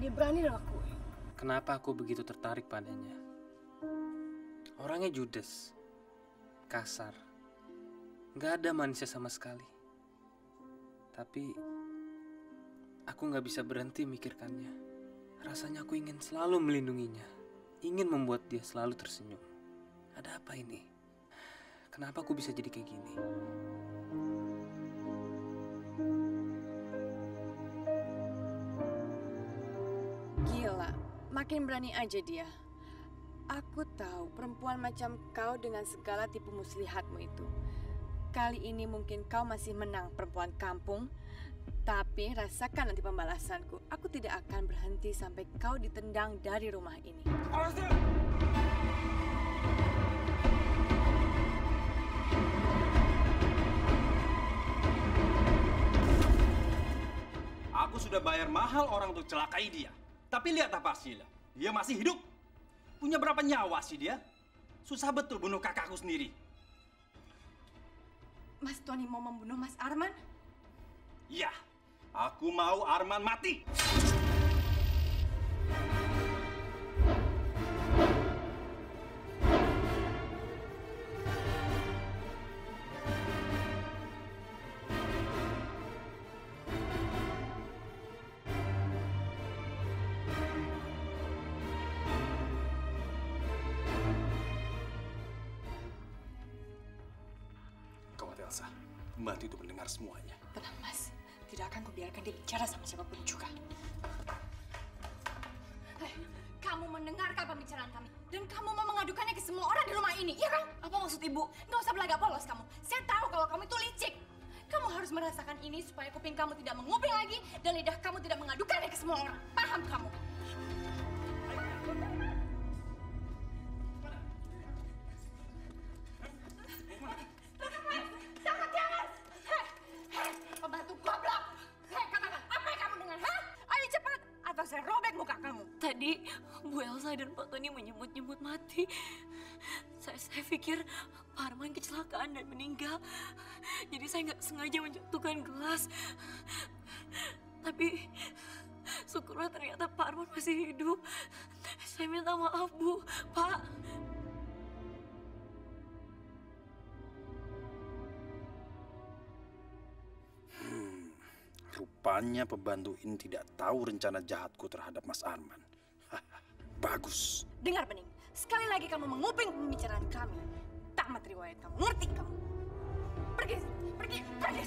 dia berani ngelakuin. Kenapa aku begitu tertarik padanya? Orangnya judes, kasar, gak ada manisnya sama sekali. Tapi aku gak bisa berhenti mikirkannya. Rasanya aku ingin selalu melindunginya, ingin membuat dia selalu tersenyum. Ada apa ini? Kenapa aku bisa jadi kayak gini? Gila, makin berani aja dia. Aku tahu perempuan macam kau dengan segala tipu muslihatmu itu. Kali ini mungkin kau masih menang perempuan kampung, tapi rasakan nanti pembalasanku. Aku tidak akan berhenti sampai kau ditendang dari rumah ini. Aku sudah bayar mahal orang untuk celakai dia. Tapi lihat apa hasilnya. Dia masih hidup. Punya berapa nyawa sih dia? Susah betul bunuh kakakku sendiri. Mas Tony mau membunuh Mas Arman? Iya, aku mau Arman mati. Kawat Elsa, pembantu itu mendengar semuanya. Tenang Mas, tidak akan kubiarkan dia bicara sama siapapun juga. Kamu mendengarkan pembicaraan kami dan kamu mau mengadukannya ke semua orang di rumah ini, iya kan? Apa maksud ibu? Nggak usah belagak polos kamu. Saya tahu kalau kamu itu licik. Kamu harus merasakan ini supaya kuping kamu tidak menguping lagi dan lidah kamu tidak mengadukannya ke semua orang. Paham kamu? Pembantu goblok! Hei, katakan, apa yang kamu dengar, ha? Ayo cepat, atau saya robek muka kamu. Tadi Bu Elsa dan Pak Tony menyebut-nyebut mati. Saya pikir Pak Arman kecelakaan dan meninggal. Jadi saya nggak sengaja menjatuhkan gelas. Tapi syukurlah ternyata Pak Arman masih hidup. Saya minta maaf Bu, Pak. Rupanya pembantu ini tidak tahu rencana jahatku terhadap Mas Arman. Bagus. Dengar Bening, sekali lagi kamu menguping pembicaraan kami. Tamat riwayat kamu, ngerti kamu? Pergi, pergi, pergi!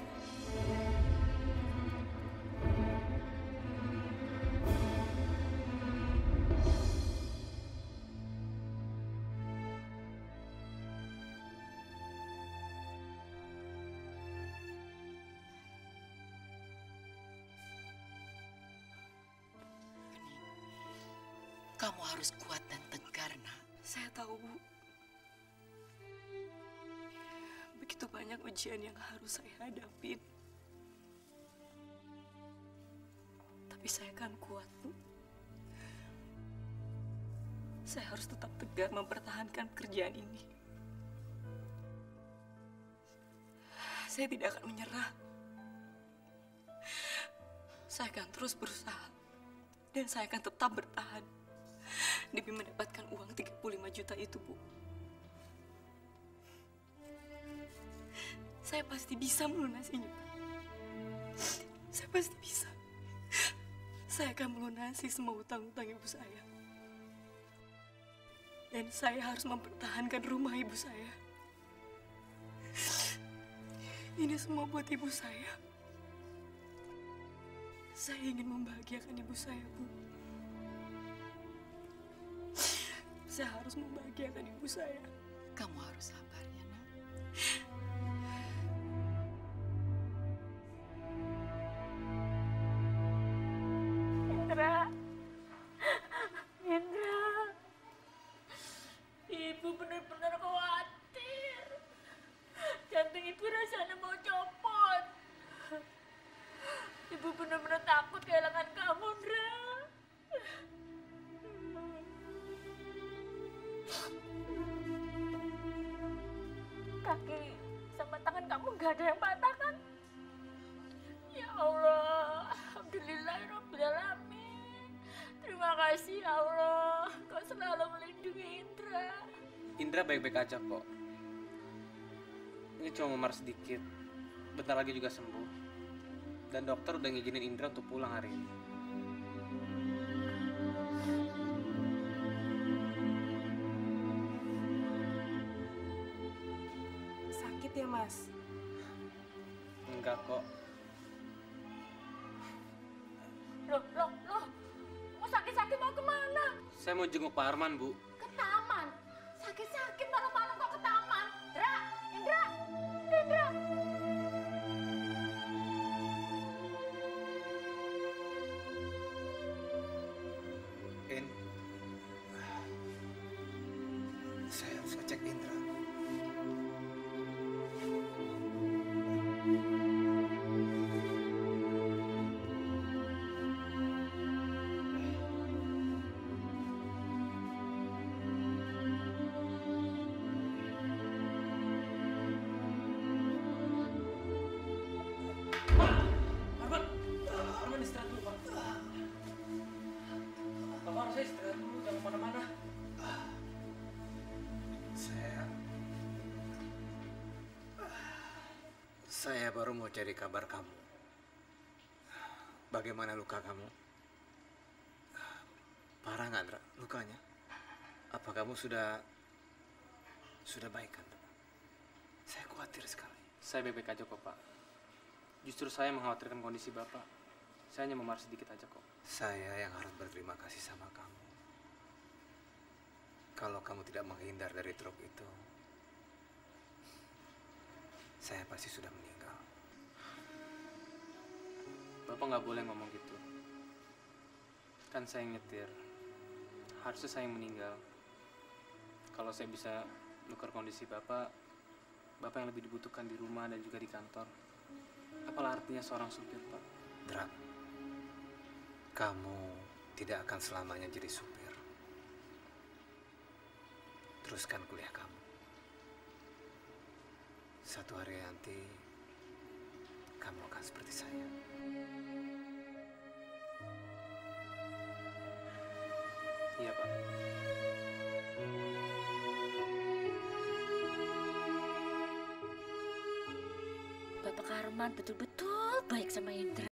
Kamu harus kuat dan tegar, nak. Saya tahu, Bu. Begitu banyak ujian yang harus saya hadapin. Tapi saya akan kuat, Bu. Saya harus tetap tegar mempertahankan pekerjaan ini. Saya tidak akan menyerah. Saya akan terus berusaha. Dan saya akan tetap bertahan. Demi mendapatkan uang 35 juta itu, Bu. Saya pasti bisa melunasinya. Saya pasti bisa. Saya akan melunasi semua hutang-hutang ibu saya. Dan saya harus mempertahankan rumah ibu saya. Ini semua buat ibu saya. Saya ingin membahagiakan ibu saya, Bu. Saya harus membahagiakan ibu saya. Kamu harus sabar ya, nak. Indra. Indra. Ibu benar-benar khawatir. Jantung ibu rasanya mau copot. Ibu benar-benar takut kehilangan kamu, Indra. Kaki sama tangan kamu gak ada yang patah kan? Ya Allah, alhamdulillahirrahmanirrahim. Ya Allah, kau selalu melindungi Indra. Indra baik-baik aja kok. Ini cuma memar sedikit. Bentar lagi juga sembuh. Dan dokter udah ngizinin Indra untuk pulang hari ini. Sakit ya, Mas? Enggak kok. Loh, mau sakit-sakit mau kemana? Saya mau jenguk Pak Arman, Bu. Ke taman. Sakit-sakit malam-malam kok ke taman. Indra. In, saya harus ngecek Indra. Arman istirahat dulu, Pak. Bapak harusnya istirahat dulu, jangan kemana-mana. Saya baru mau cari kabar kamu. Bagaimana luka kamu? Parah nggak, Andra, lukanya? Apa kamu sudah baik, Andra? Saya khawatir sekali. Saya baik-baik aja kok, Pak. Justru saya mengkhawatirkan kondisi Bapak. Saya hanya memar sedikit aja kok. Saya yang harus berterima kasih sama kamu. Kalau kamu tidak menghindar dari truk itu, saya pasti sudah meninggal. Bapak nggak boleh ngomong gitu. Kan saya yang nyetir. Harusnya saya yang meninggal. Kalau saya bisa nukar kondisi Bapak yang lebih dibutuhkan di rumah dan juga di kantor. Apalah artinya seorang supir, Pak? Dra, kamu tidak akan selamanya jadi supir. Teruskan kuliah kamu. Satu hari nanti, kamu akan seperti saya. Iya, Pak. Bapak Arman betul-betul baik sama Indra.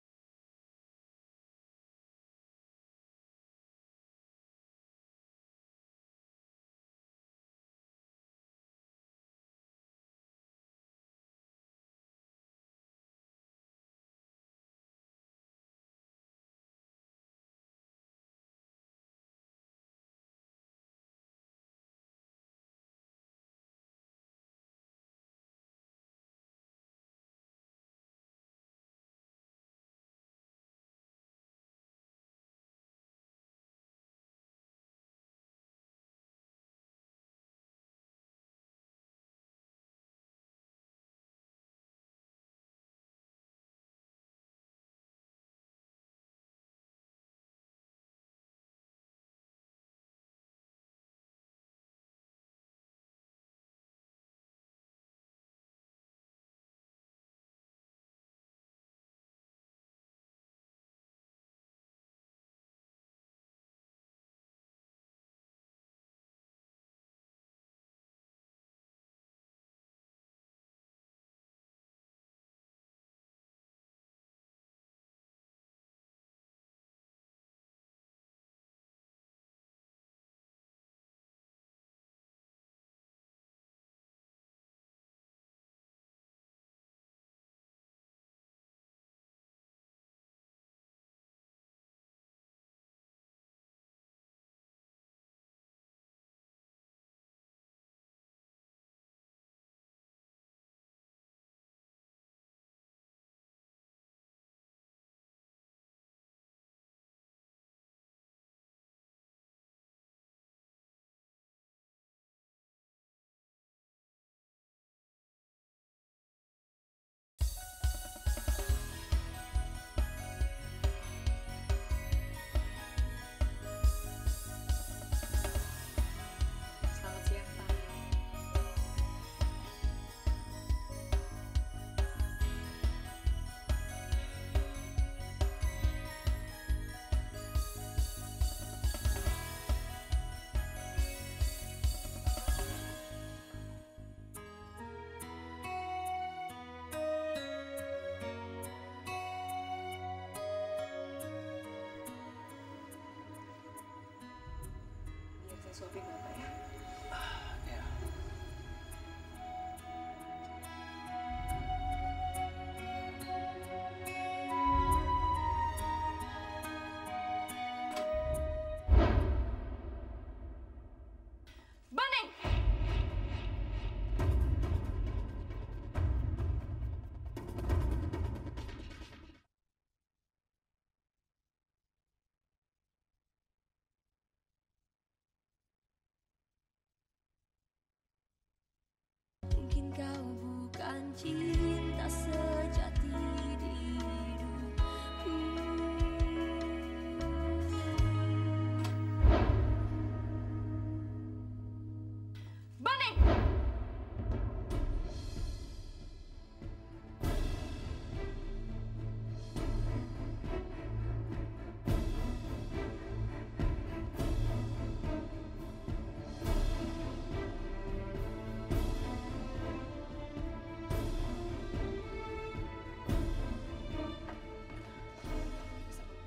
suapin Bapak ya. Ya. Bening! Mungkin kau bukan cinta sejati di hidupku. Bening!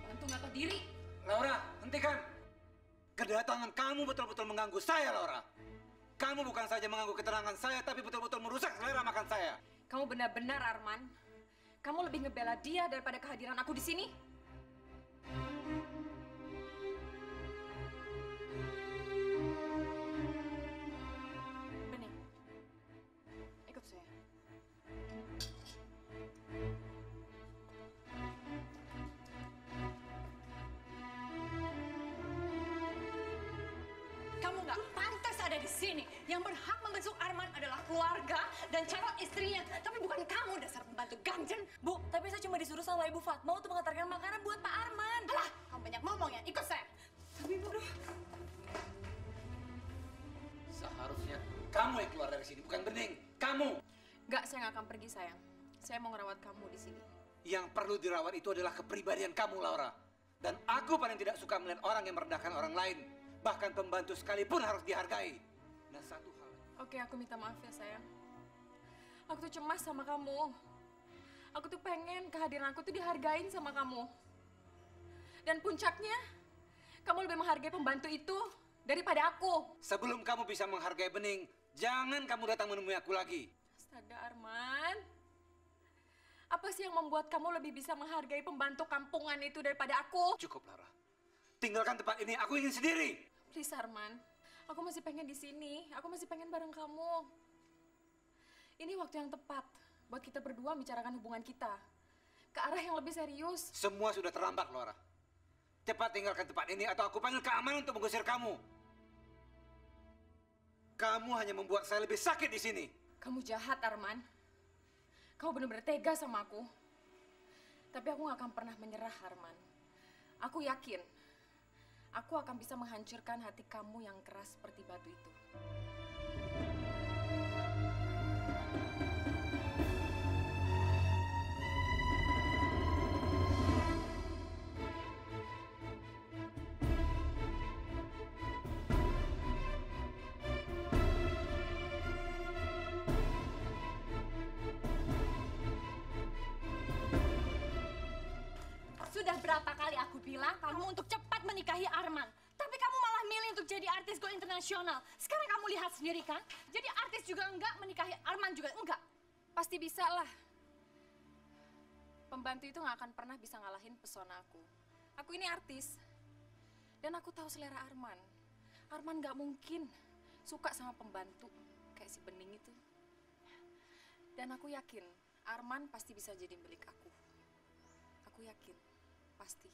Bantu nggak tahu diri. Laura, hentikan! Kedatangan kamu betul-betul mengganggu saya, Laura. Kamu bukan saja mengganggu ketenangan saya, tapi betul-betul merusak selera makan saya. Kamu benar-benar, Arman. Kamu lebih ngebela dia daripada kehadiran aku di sini. Bening, ikut saya. Kamu nggak pantas ada di sini. Yang berhak membesuk Arman adalah keluarga dan calon istrinya, tapi bukan kamu, dasar pembantu ganjen. Bu, tapi saya cuma disuruh sama Ibu Fatma untuk mengantarkan makanan buat Pak Arman. Alah, kamu banyak ngomong ya. Ikut saya. Tapi Bu, Seharusnya kamu yang keluar dari sini, bukan Bening. Kamu! Nggak, saya nggak akan pergi, sayang. Saya mau ngerawat kamu di sini. Yang perlu dirawat itu adalah kepribadian kamu, Laura. Dan aku paling tidak suka melihat orang yang merendahkan orang lain. Bahkan pembantu sekalipun harus dihargai. Dan satu hal. Oke, aku minta maaf ya, sayang. Aku tuh cemas sama kamu. Aku tuh pengen kehadiran aku tuh dihargain sama kamu. Dan puncaknya, kamu lebih menghargai pembantu itu daripada aku. Sebelum kamu bisa menghargai Bening, jangan kamu datang menemui aku lagi. Astaga, Arman. Apa sih yang membuat kamu lebih bisa menghargai pembantu kampungan itu daripada aku? Cukup, Laura. Tinggalkan tempat ini, aku ingin sendiri. Please, Arman. Aku masih pengen di sini. Aku masih pengen bareng kamu. Ini waktu yang tepat buat kita berdua bicarakan hubungan kita ke arah yang lebih serius. Semua sudah terlambat, Laura. Cepat tinggalkan tempat ini atau aku panggil keamanan untuk mengusir kamu. Kamu hanya membuat saya lebih sakit di sini. Kamu jahat, Arman. Kamu benar-benar tega sama aku. Tapi aku gak akan pernah menyerah, Arman. Aku yakin aku akan bisa menghancurkan hati kamu yang keras seperti batu itu. Sudah berapa kali aku bilang kamu untuk cepat menikahi Arman. Tapi kamu malah milih untuk jadi artis go internasional. Sekarang kamu lihat sendiri kan? Jadi artis juga enggak, menikahi Arman juga enggak. Pasti bisa lah. Pembantu itu nggak akan pernah bisa ngalahin pesona aku. Aku ini artis. Dan aku tahu selera Arman. Arman nggak mungkin suka sama pembantu kayak si Bening itu. Dan aku yakin Arman pasti bisa jadi milik aku. Aku yakin. Pasti.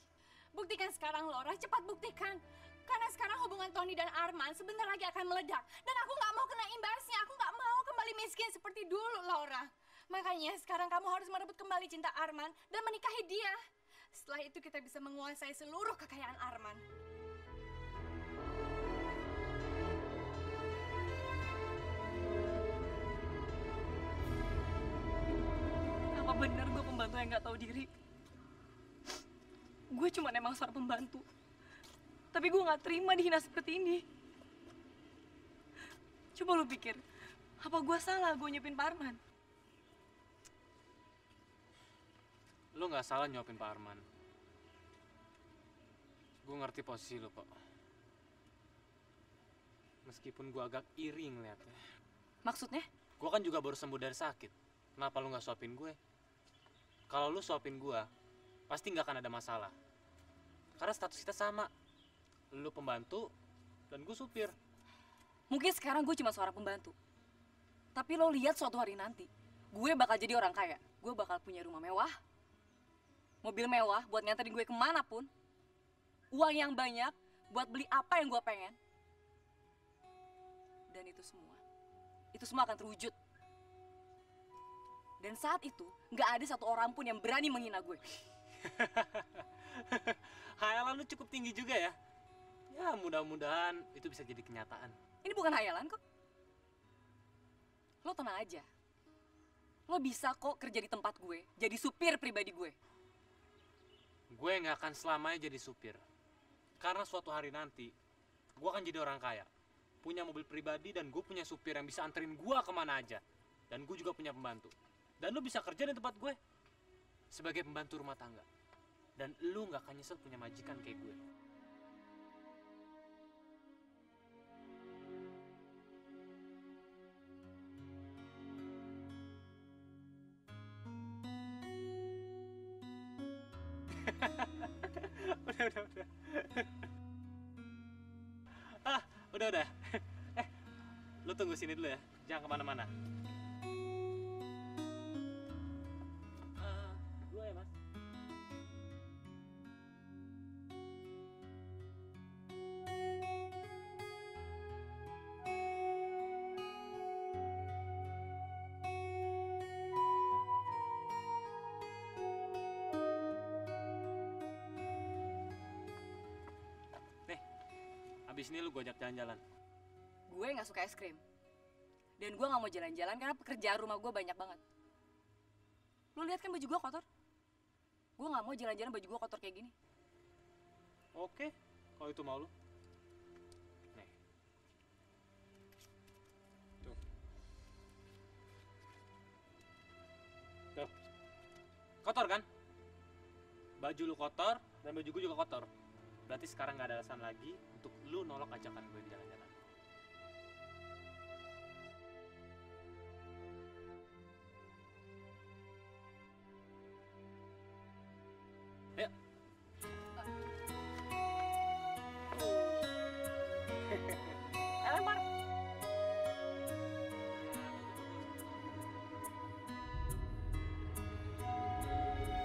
Buktikan sekarang, Laura. Cepat buktikan. Karena sekarang hubungan Tony dan Arman sebentar lagi akan meledak. Dan aku nggak mau kena imbasnya. Aku nggak mau kembali miskin seperti dulu, Laura. Makanya sekarang kamu harus merebut kembali cinta Arman dan menikahi dia. Setelah itu kita bisa menguasai seluruh kekayaan Arman. apa benar gue pembantu yang nggak tahu diri? Gue cuma emang seorang pembantu. Tapi gue nggak terima dihina seperti ini. Coba lu pikir, apa gue salah gue nyepin Pak Arman? Lo nggak salah nyuapin Pak Arman. Gue ngerti posisi lo kok. Meskipun gue agak iri ngeliatnya. Maksudnya? Gue kan juga baru sembuh dari sakit. Kenapa lu gak suapin gue? Kalau lu suapin gue, pasti gak akan ada masalah. Karena status kita sama. Lu pembantu, dan gue supir. Mungkin sekarang gue cuma seorang pembantu. Tapi lo lihat suatu hari nanti, gue bakal jadi orang kaya. Gue bakal punya rumah mewah, mobil mewah buat nganterin gue kemanapun. Uang yang banyak buat beli apa yang gue pengen. Dan itu semua akan terwujud. Dan saat itu, nggak ada satu orang pun yang berani menghina gue. Hayalan lu cukup tinggi juga ya. Ya mudah-mudahan itu bisa jadi kenyataan. Ini bukan hayalan kok. Lo tenang aja. Lo bisa kok kerja di tempat gue, jadi supir pribadi gue. Gue nggak akan selamanya jadi supir. Karena suatu hari nanti, gue akan jadi orang kaya. Punya mobil pribadi dan gue punya supir yang bisa anterin gue kemana aja. Dan gue juga punya pembantu. Dan lu bisa kerja di tempat gue sebagai pembantu rumah tangga. Dan lu nggak akan nyesel punya majikan kayak gue. Udah. Udah. Lu tunggu sini dulu ya. Jangan kemana-mana. Dua ya, Mas. Habis ini lu gue ajak jalan-jalan. Gue nggak suka es krim. Dan gue nggak mau jalan-jalan karena pekerjaan rumah gue banyak banget. Lu lihat kan baju gue kotor? Gue nggak mau jalan-jalan baju gue kotor kayak gini. Oke, kalau itu mau lu. Nih. Tuh. Kotor kan? Baju lu kotor dan baju gue juga kotor. Berarti sekarang nggak ada alasan lagi untuk lu nolak ajakan gue di jalan-jalan. Ayo. Lempar.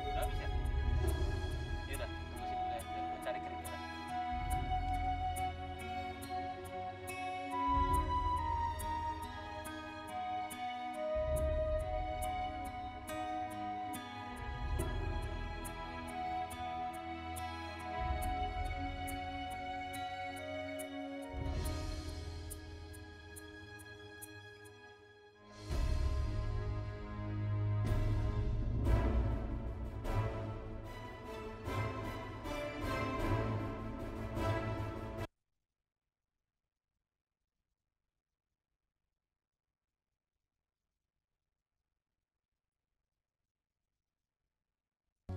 Udah habis ya? Ya udah, tunggu sini dulu ya. Gue cari keringetan.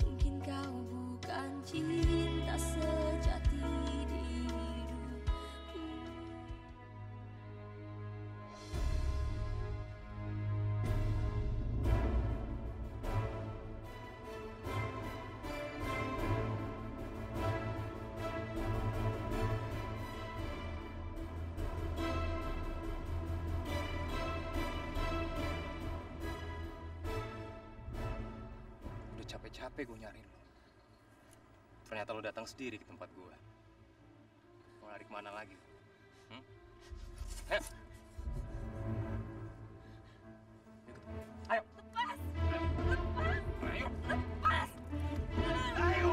Mungkin kau bukan cinta sejati di hidupku. Udah capek-capek gue nyariin lo. Ternyata lo datang sendiri ke tempat gue. Mau lari kemana lagi? Ayo. Ayo. Ayo. Ayo.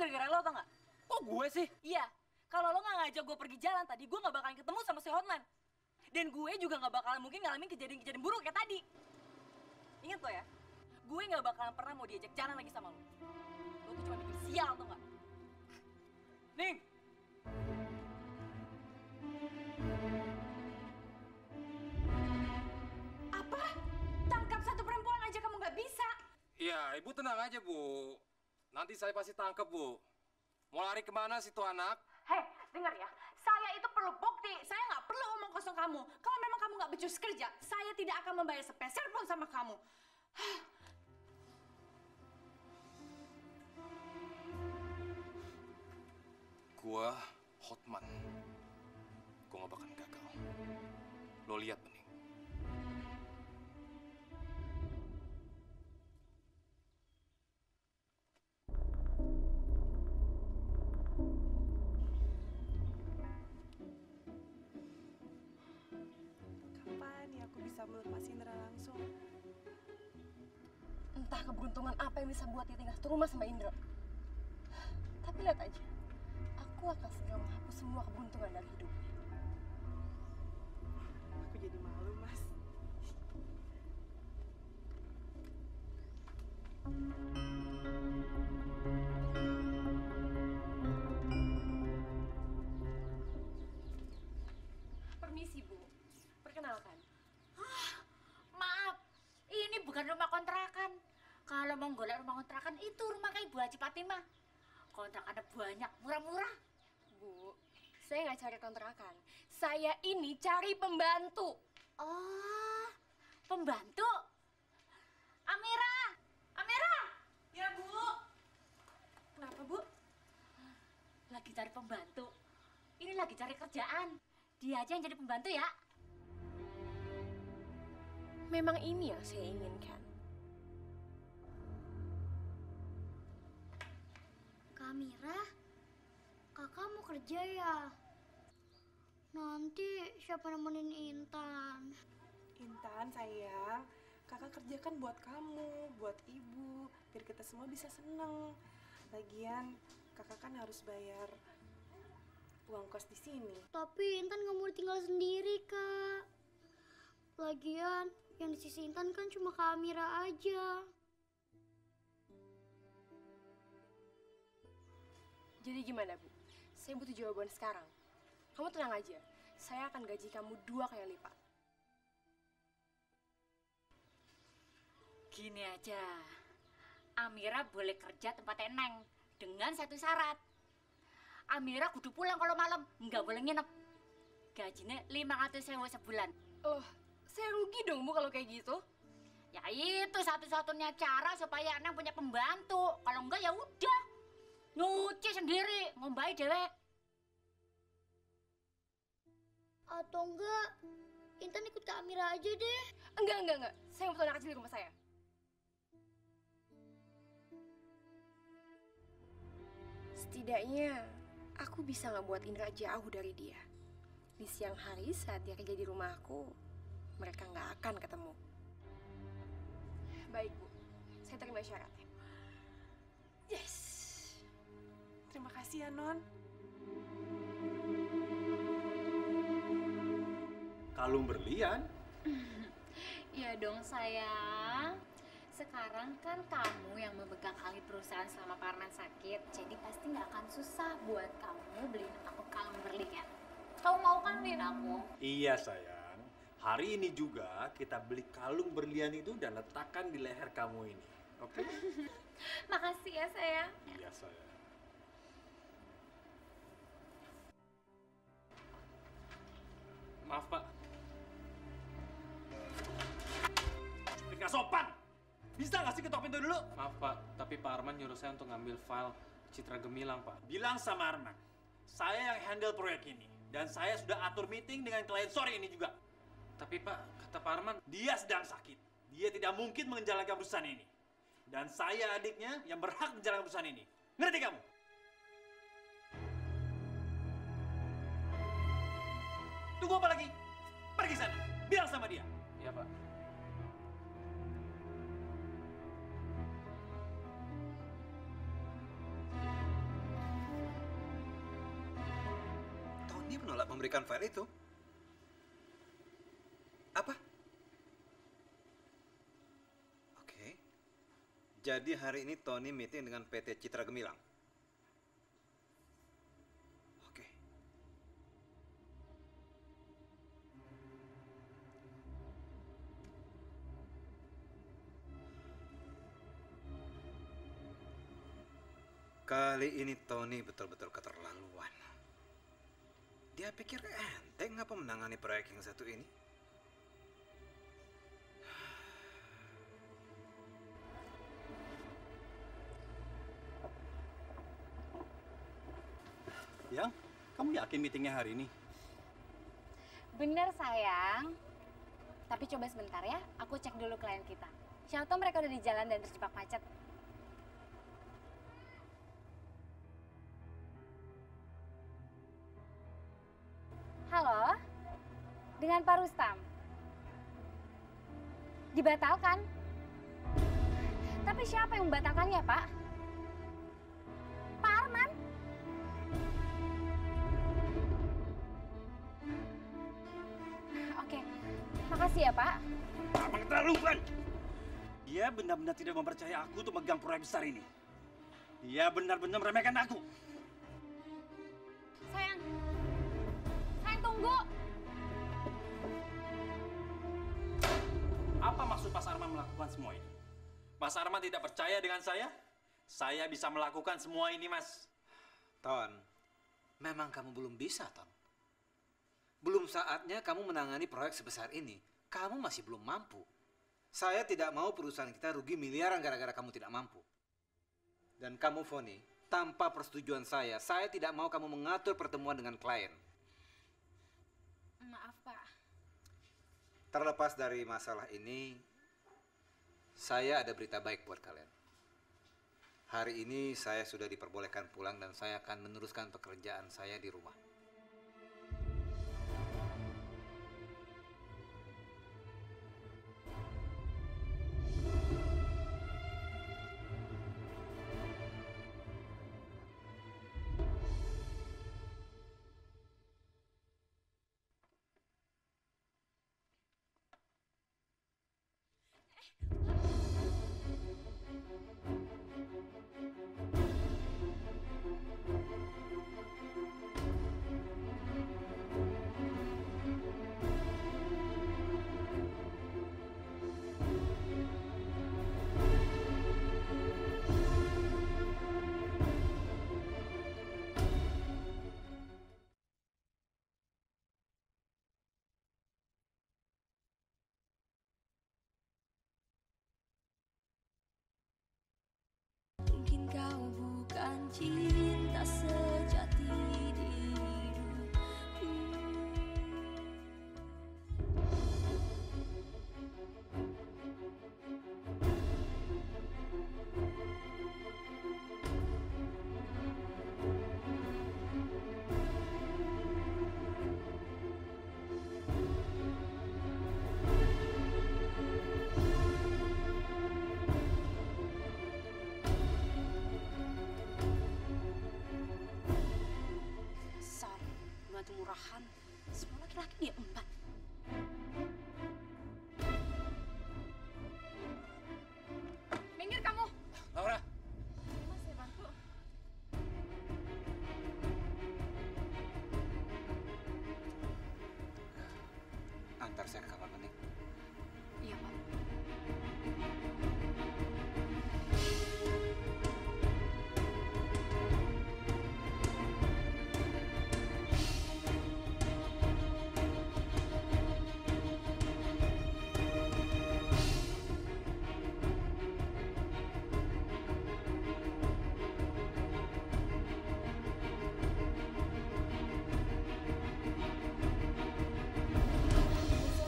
gara-gara lo, tau nggak? Kok gue sih? Iya, kalau lo nggak ngajak gue pergi jalan tadi, gue nggak bakalan ketemu sama si Hotman. Dan gue juga nggak bakalan mungkin ngalamin kejadian-kejadian buruk kayak tadi. Ingat lo ya, gue nggak bakalan pernah mau diajak jalan lagi sama lo. Lo tuh cuma bikin sial, tau nggak? Ning! Apa? Tangkap satu perempuan aja kamu nggak bisa? Iya, ibu tenang aja, Bu. Nanti saya pasti tangkep, Bu. Mau lari kemana sih tuh anak? Hei, dengar ya. Saya itu perlu bukti. Saya nggak perlu omong kosong kamu. Kalau memang kamu nggak becus kerja, saya tidak akan membayar sepeser pun sama kamu. Gua Hotman. Gua gak bakalan gagal. Lo lihat, Bening. Kapan ya aku bisa melepas Indra langsung? Entah keberuntungan apa yang bisa buat dia tinggal satu rumah sama Indra. Tapi lihat aja, aku akan segera menghapus semua keberuntungan dari hidupnya. Aku jadi malu, Mas. Permisi, Bu. Perkenalkan. Maaf, ini bukan rumah kontrakan. Kalau mau golek rumah kontrakan itu rumah kayak Ibu Haji Fatimah. Kontrakannya banyak, murah-murah. Bu, saya nggak cari kontrakan. Saya ini cari pembantu. Oh, pembantu? Amira! Amira! Ya, Bu. Kenapa, Bu? Lagi cari pembantu. Ini lagi cari kerjaan. Dia aja yang jadi pembantu ya. Memang ini yang saya inginkan. Kamira, kakak mau kerja ya? Nanti siapa nemenin Intan? Intan, sayang. Kakak kerjakan buat kamu, buat ibu. Biar kita semua bisa seneng. Lagian, kakak kan harus bayar uang kos di sini. Tapi Intan nggak mau tinggal sendiri, Kak. Lagian, yang di sisi Intan kan cuma Kamira aja. Jadi gimana, Bu? Saya butuh jawaban sekarang. Kamu tenang aja. Saya akan gaji kamu 2 kali lipat. Gini aja. Amira boleh kerja tempat Eneng dengan satu syarat. Amira kudu pulang kalau malam, nggak boleh nginep. Gajinya 500.000 sebulan. Oh, saya rugi dong, Bu, kalau kayak gitu. Ya itu satu-satunya cara supaya Eneng punya pembantu. Kalau enggak ya udah. Nyuci sendiri, ngombai dewek. Atau enggak, Intan ikut Kak Amira aja deh. Enggak. Saya butuh anak kecil di rumah saya. Setidaknya, aku bisa ngebuat Indra jauh dari dia. Di siang hari saat dia kerja di rumah aku, mereka nggak akan ketemu. Baik, Bu. Saya terima syaratnya. Yes! Terima kasih ya, Non. Kalung berlian? Iya dong sayang. Sekarang kan kamu yang memegang alih perusahaan selama Parman sakit. Jadi pasti nggak akan susah buat kamu beliin aku kalung berlian. Kamu mau kan beliin aku? Iya sayang. Hari ini juga kita beli kalung berlian itu dan letakkan di leher kamu ini. Oke? Makasih ya sayang. Iya sayang. Maaf, Pak. Nggak sopan! Bisa nggak sih ketok pintu dulu? Maaf, Pak. Tapi Pak Arman nyuruh saya untuk ngambil file Citra Gemilang, Pak. Bilang sama Arman, saya yang handle proyek ini. Dan saya sudah atur meeting dengan klien sore ini juga. Tapi, Pak, kata Pak Arman, Dia sedang sakit. Dia tidak mungkin menjalankan perusahaan ini. Dan saya adiknya yang berhak menjalankan perusahaan ini. Ngerti kamu? Tunggu apa lagi? Pergi sana. Bilang sama dia. iya, Pak. Tony menolak memberikan file itu. Apa? Oke. Jadi hari ini Tony meeting dengan PT Citra Gemilang. Oke. Kali ini Tony betul-betul keterlaluan. Dia pikir enteng apa menangani proyek yang satu ini? Yang, kamu yakin meetingnya hari ini? Bener sayang. Tapi coba sebentar ya, aku cek dulu klien kita. Siapa tahu mereka udah di jalan dan terjebak macet. Halo, dengan Pak Rustam. Dibatalkan? Tapi siapa yang membatalkannya, Pak? Pak Arman? Oke, makasih ya, Pak. Abang keterlaluan. Dia benar-benar tidak mempercayai aku untuk megang proyek besar ini. Dia benar-benar meremehkan aku. Sayang, tunggu. Apa maksud Mas Arman melakukan semua ini? Mas Arman tidak percaya dengan saya? Saya bisa melakukan semua ini, Mas. Ton, memang kamu belum bisa, Ton. Belum saatnya kamu menangani proyek sebesar ini. Kamu masih belum mampu. Saya tidak mau perusahaan kita rugi miliaran gara-gara kamu tidak mampu. Dan kamu, Foni, tanpa persetujuan saya tidak mau kamu mengatur pertemuan dengan klien. Maaf, Pak. Terlepas dari masalah ini, saya ada berita baik buat kalian. Hari ini saya sudah diperbolehkan pulang dan saya akan meneruskan pekerjaan saya di rumah. Mungkin kau bukan cinta sejati di Pembantu murahan. Semua laki-laki dia empat. Minggir kamu. Laura. Mas, saya bantu. Antar saya ke kamar mandi. Iya, Pak.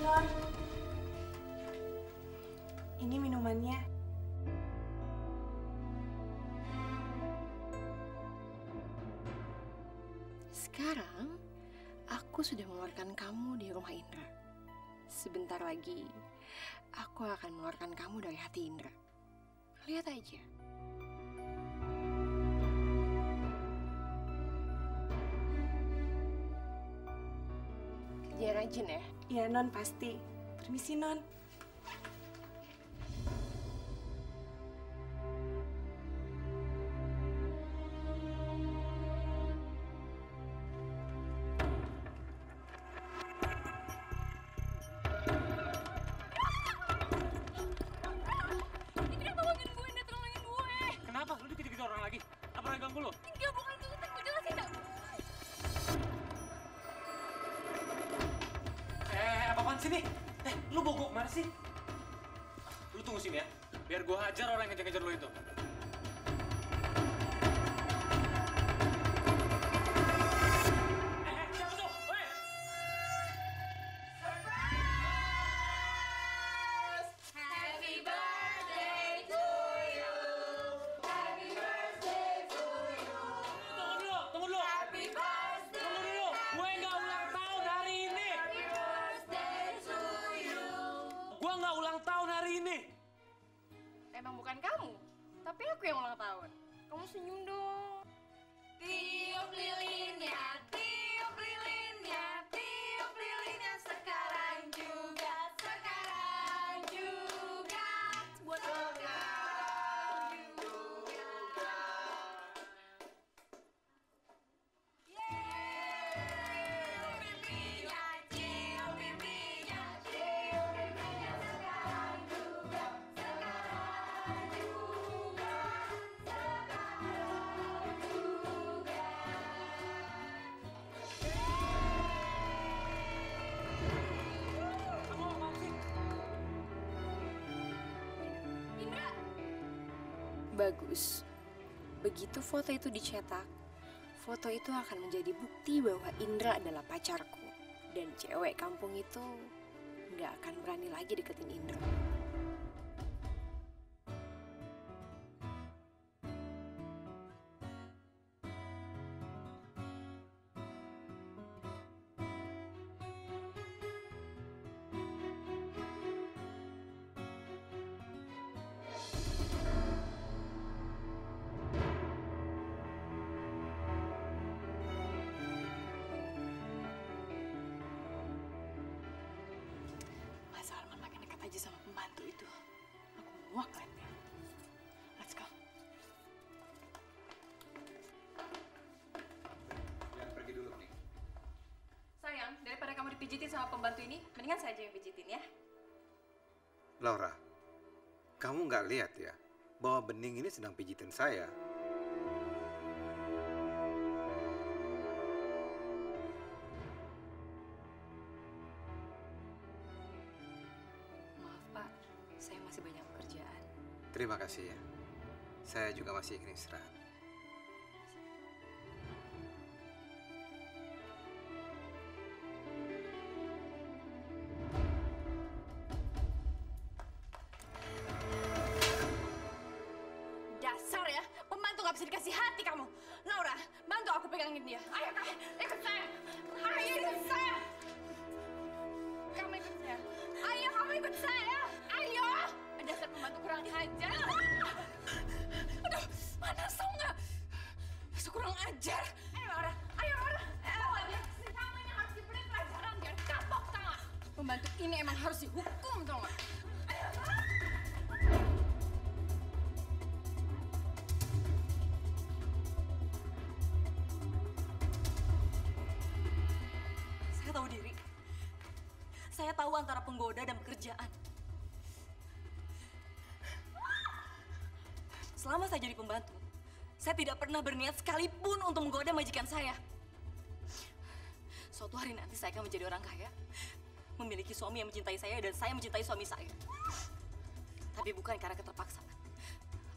Non, ini minumannya. Sekarang, aku sudah mengeluarkan kamu dari rumah Indra. Sebentar lagi, aku akan mengeluarkan kamu dari hati Indra. Lihat aja. rajin ya? Iya Non, pasti. Permisi Non. Indra, tolongin gue, Indra, tolongin gue. Kenapa? Lu dikejar-kejar orang lagi? Apa yang ganggu lu? Enggak, bukan itu, gue jelasin dah. Apaan sih nih? Lu bogok mana sih? Lu tunggu sini ya, biar gua hajar orang yang ngejar-ngejar lu itu. Siapa tuh? Woi! Happy birthday to you. Happy birthday to you. Tunggu dulu. Happy birthday. Tunggu dulu. Gue nggak ulang tahun hari ini. Happy birthday to you. Gue nggak ulang tahun hari ini. Emang bukan kamu, tapi aku yang ulang tahun. Kamu senyum dong. Tiup lilinnya, tiup lilinnya, tiup lilinnya sekarang juga, sekarang juga. Buat sekarang juga. Tiup pipinya, tiup pipinya, tiup pipinya sekarang juga, sekarang juga, sekarang juga. Indra, Bagus. Begitu foto itu dicetak, foto itu akan menjadi bukti bahwa Indra adalah pacarku. Dan cewek kampung itu nggak akan berani lagi deketin Indra. Mas Arman makin dekat aja sama pembantu itu. Aku muak liatnya. Let's go. Jangan pergi dulu, nih. sayang, daripada kamu dipijitin sama pembantu ini, mendingan saya aja yang pijitin ya. Laura, kamu nggak lihat ya bahwa Bening ini sedang pijitin saya? Maaf Pak, saya masih banyak pekerjaan. Terima kasih ya. Saya juga masih ingin istirahat. Dasar ya, pembantu nggak bisa dikasih hati kamu. Laura, bantu aku pegangin dia. Ayo, ikut saya. Ayo ikut saya. Kamu ikut saya. Ayo, kamu ikut saya. Ayo. Dasar pembantu kurang ajar. Aduh, panas tau nggak? Dasar kurang ajar. Ayo Laura, ayo Laura. Kamu ini harus diberi pelajaran biar kapok tau nggak? Pembantu ini emang harus dihukum tau nggak? Ayo Laura. Saya tahu diri. Saya tahu antara penggoda dan pekerjaan. Selama saya jadi pembantu, saya tidak pernah berniat sekalipun untuk menggoda majikan saya. Suatu hari nanti saya akan menjadi orang kaya, memiliki suami yang mencintai saya dan saya mencintai suami saya. Tapi bukan karena keterpaksaan.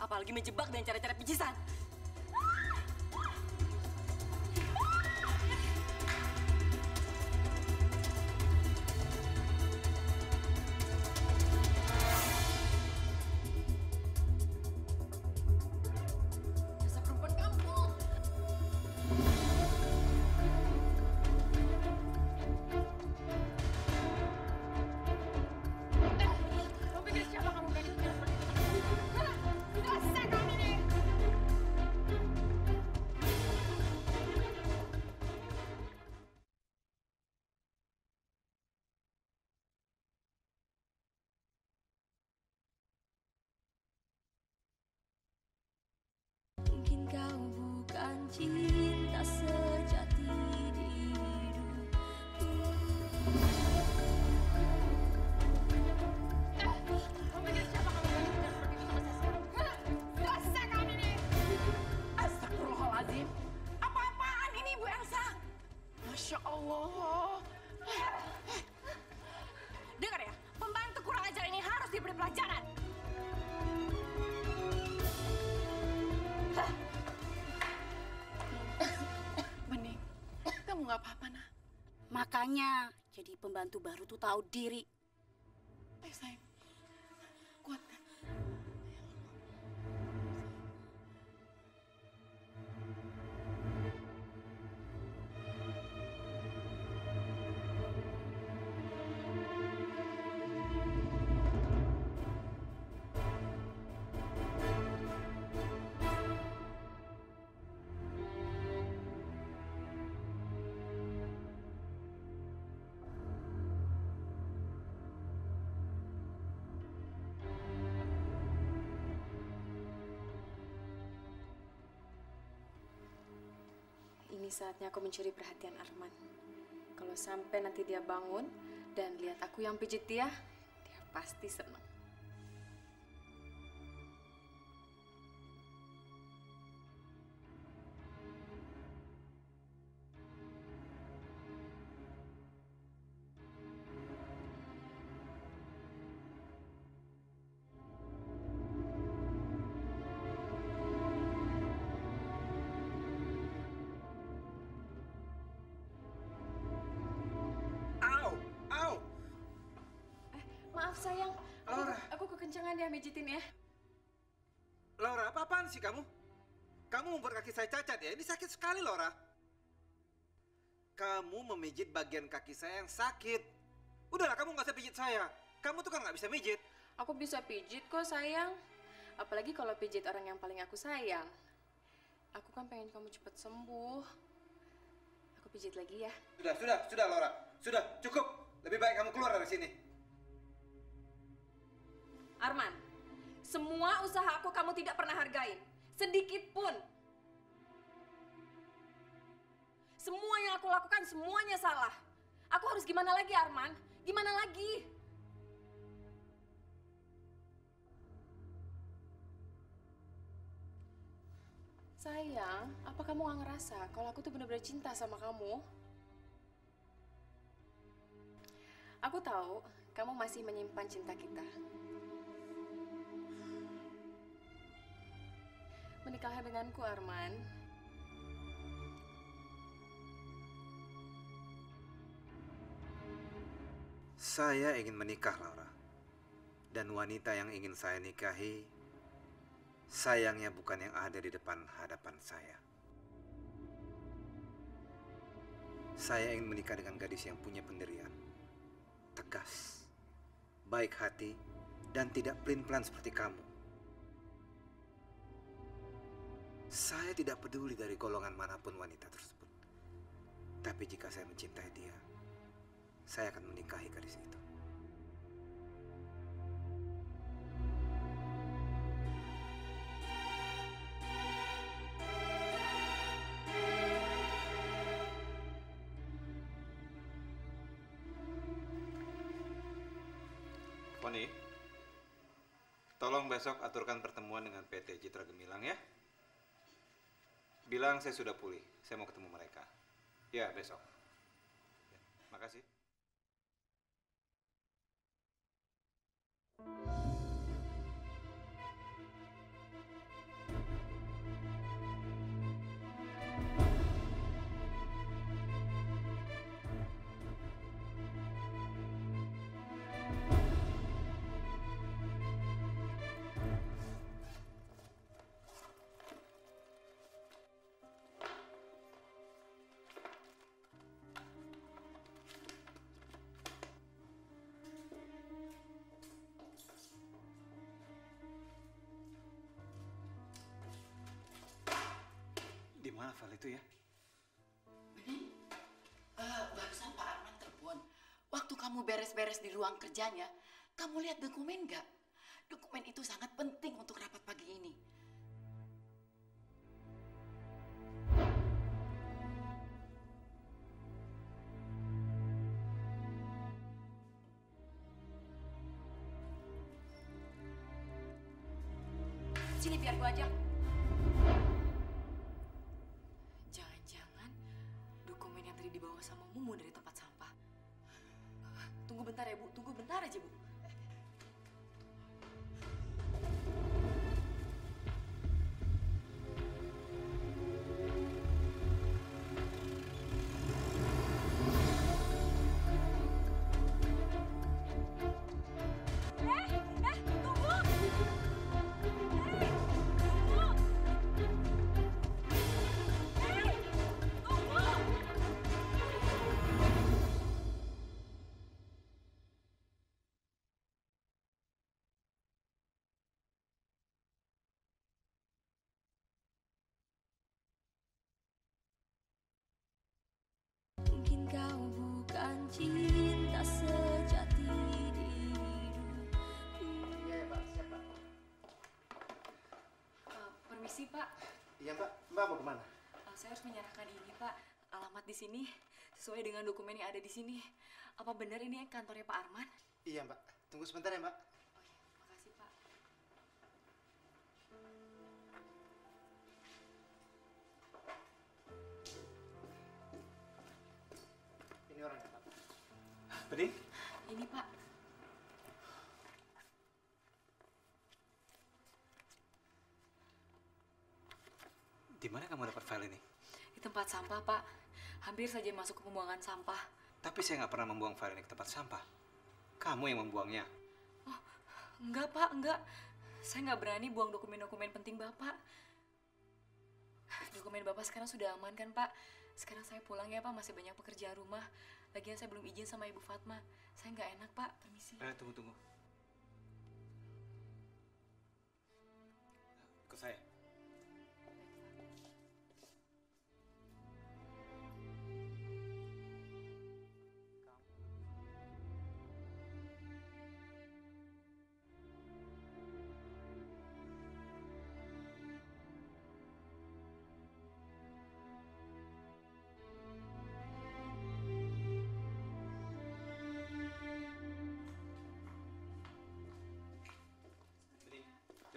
Apalagi menjebak dengan cara-cara pijisan. Dasar perempuan kampung. Kamu pikir siapa kamu berani bicara seperti itu? Dasar kamu ini! Makanya jadi pembantu baru tuh tahu diri. Ayo sayang, kuatkan. Ini saatnya aku mencuri perhatian Arman. Kalau sampai nanti dia bangun dan lihat aku yang pijit dia pasti senang. Maaf sayang, Laura. aku kekencangan dia mijitin ya. Laura, apa-apaan sih kamu? Kamu membuat kaki saya cacat ya? Ini sakit sekali, Laura. Kamu memijit bagian kaki saya yang sakit. Udahlah, kamu nggak usah pijit saya. Kamu tuh kan nggak bisa mijit. Aku bisa pijit kok sayang. Apalagi kalau pijit orang yang paling aku sayang. Aku kan pengen kamu cepat sembuh. Aku pijit lagi ya. Sudah, Laura. Sudah, cukup. Lebih baik kamu keluar dari sini. Arman, semua usaha aku kamu tidak pernah hargain. Sedikit pun. Semua yang aku lakukan semuanya salah. Aku harus gimana lagi Arman? Gimana lagi? Sayang, apa kamu gak ngerasa kalau aku tuh benar-benar cinta sama kamu? Aku tahu kamu masih menyimpan cinta kita. Menikahlah denganku, Arman. Saya ingin menikah, Laura. Dan wanita yang ingin saya nikahi, sayangnya bukan yang ada di depan hadapan saya. Saya ingin menikah dengan gadis yang punya pendirian, tegas, baik hati, dan tidak pelin-pelan seperti kamu. Saya tidak peduli dari golongan manapun wanita tersebut. Tapi jika saya mencintai dia, saya akan menikahi gadis itu. Poni, tolong besok aturkan pertemuan dengan PT Citra Gemilang ya. Bilang saya sudah pulih, saya mau ketemu mereka. Ya, besok. Ya, makasih. Di mana file itu ya? Barusan Pak Arman telepon. Waktu kamu beres-beres di ruang kerjanya, kamu lihat dokumen nggak? Dokumen itu sangat penting untuk rapat pagi ini. Sini biar gua aja. Jangan-jangan dokumen yang tadi dibawa sama Mumu dari tempat sampah. Tunggu bentar ya, Bu. Tunggu bentar aja, Bu. cinta sejati di hidup. Iya ya Mbak, siap Mbak. Permisi Pak. Iya Mbak, Mbak mau kemana? Saya harus menyerahkan ini Pak. Alamat di sini sesuai dengan dokumen yang ada di sini. Apa benar ini kantornya Pak Arman? Iya Mbak, tunggu sebentar ya Mbak. Makasih Pak. Ini orangnya Pak. Bening? Ini Pak. Di mana kamu dapat file ini? Di tempat sampah Pak. Hampir saja masuk ke pembuangan sampah. Tapi saya nggak pernah membuang file ini ke tempat sampah. Kamu yang membuangnya. Enggak Pak, enggak. Saya nggak berani buang dokumen-dokumen penting Bapak. Dokumen Bapak sekarang sudah aman kan Pak? Sekarang saya pulang ya Pak, masih banyak pekerjaan rumah. Lagian saya belum izin sama Ibu Fatma. Saya nggak enak Pak, permisi. Tunggu. Ikut saya.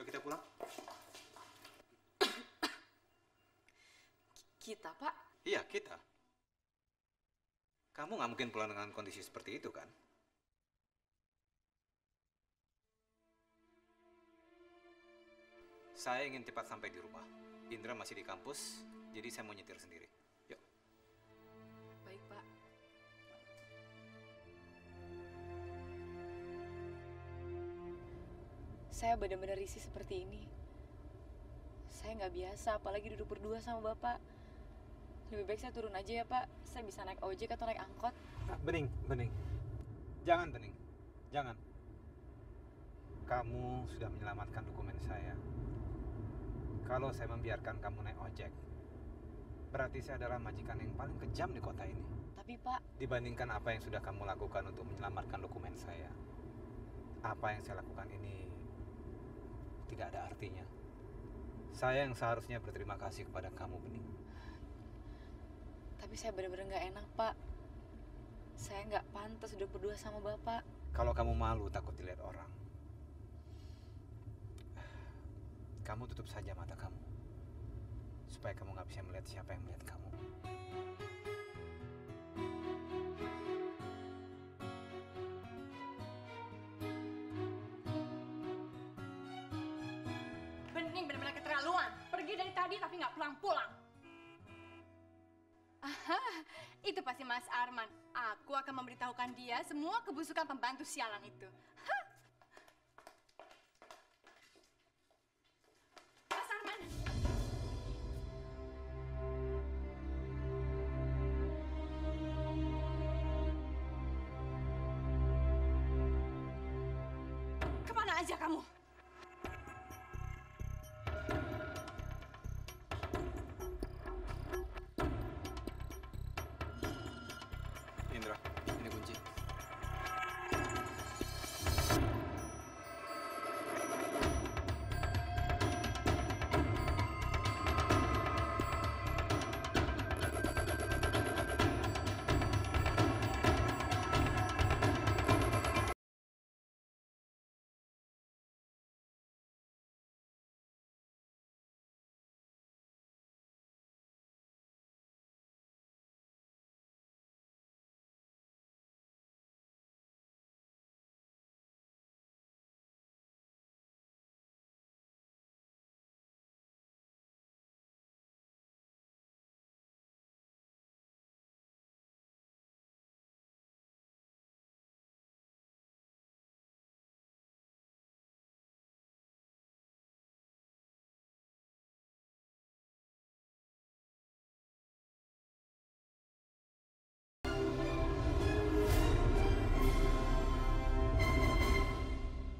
Yuk kita pulang. Kita Pak? Iya, kita. Kamu nggak mungkin pulang dengan kondisi seperti itu, kan? Saya ingin cepat sampai di rumah. Indra masih di kampus, jadi saya mau nyetir sendiri. Yuk. Baik Pak. Saya benar-benar risih seperti ini. Saya nggak biasa, apalagi duduk berdua sama Bapak. Lebih baik saya turun aja ya Pak. Saya bisa naik ojek atau naik angkot. Bening. Jangan, Bening. Jangan. Kamu sudah menyelamatkan dokumen saya. Kalau saya membiarkan kamu naik ojek, berarti saya adalah majikan yang paling kejam di kota ini. Tapi Pak... Dibandingkan apa yang sudah kamu lakukan untuk menyelamatkan dokumen saya, apa yang saya lakukan ini tidak ada artinya. Saya yang seharusnya berterima kasih kepada kamu, Bening. Tapi saya benar-benar nggak enak, Pak. Saya nggak pantas duduk berdua sama Bapak. Kalau kamu malu takut dilihat orang, kamu tutup saja mata kamu. Supaya kamu nggak bisa melihat siapa yang melihat kamu. Bening benar-benar keterlaluan. Pergi dari tadi tapi nggak pulang-pulang. Aha, itu pasti Mas Arman. Aku akan memberitahukan dia semua kebusukan pembantu sialan itu. Hah. Mas Arman. Kemana aja kamu?